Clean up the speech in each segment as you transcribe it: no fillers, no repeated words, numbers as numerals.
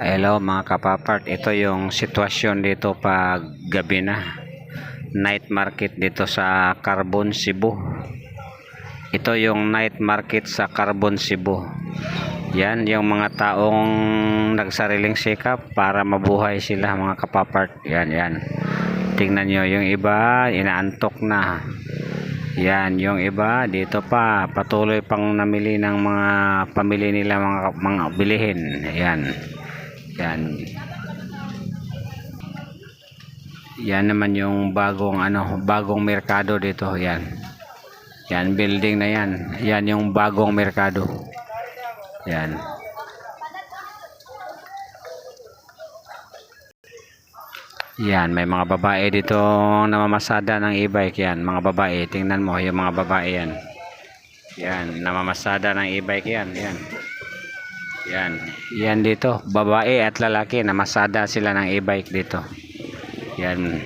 Hello mga kapapart, ito yung sitwasyon dito pag gabi na, night market dito sa Carbon, Cebu. Ito yung night market sa Carbon, Cebu. Yan yung mga taong nagsariling sikap para mabuhay sila mga kapapart. Yan. Tingnan nyo, yung iba inaantok na. Yan, yung iba dito pa patuloy pang namili ng mga pamili nila, mga bilihin. Yan naman yung bagong merkado dito. Yan building na yan. Yan yung bagong merkado. Yan. Yan, may mga babae dito namamasada ng e-bike. Yan, mga babae. Tingnan mo yung mga babae yan. Yan, namamasada ng e-bike yan. Yan dito, babae at lalaki, namasada sila ng e-bike dito. Yan.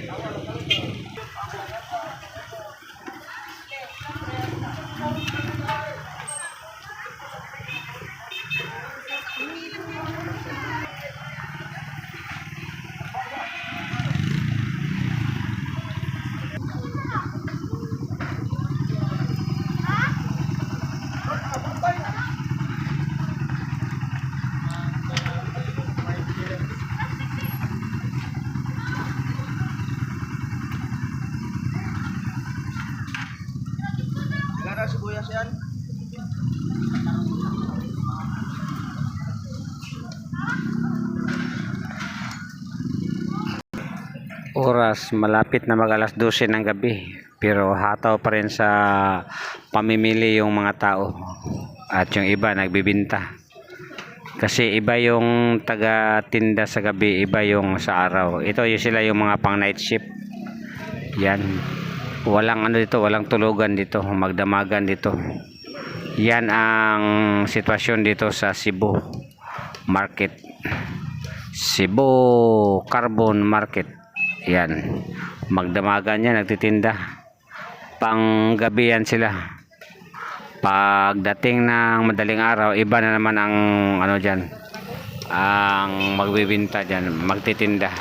Sibuyas yan. Oras malapit na mag alas 12 ng gabi. pero hataw pa rin sa pamimili yung mga tao at yung iba nagbibinta. Kasi iba yung taga tinda sa gabi, iba yung sa araw. Ito yung sila yung mga pang night shift. Yan. Walang ano dito, walang tulugan dito, magdamagan dito. Yan ang sitwasyon dito sa Cebu Market. Cebu Carbon Market. Yan. Magdamagan yan, nagtitinda. Pang gabi yan sila. Pagdating ng madaling araw, iba na naman ang ano diyan. Ang magbibenta diyan, magtitinda.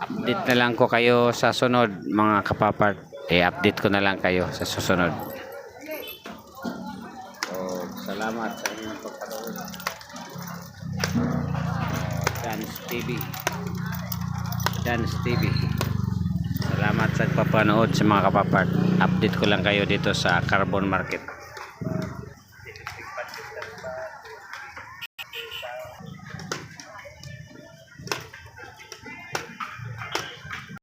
Update na lang ko kayo sa sunod mga kapapart. I-update ko na lang kayo sa susunod. So, salamat sa inyong pagpanood. Dance TV. Dance TV. Salamat sa pagpapanood sa mga kapapart. Update ko lang kayo dito sa Carbon Market.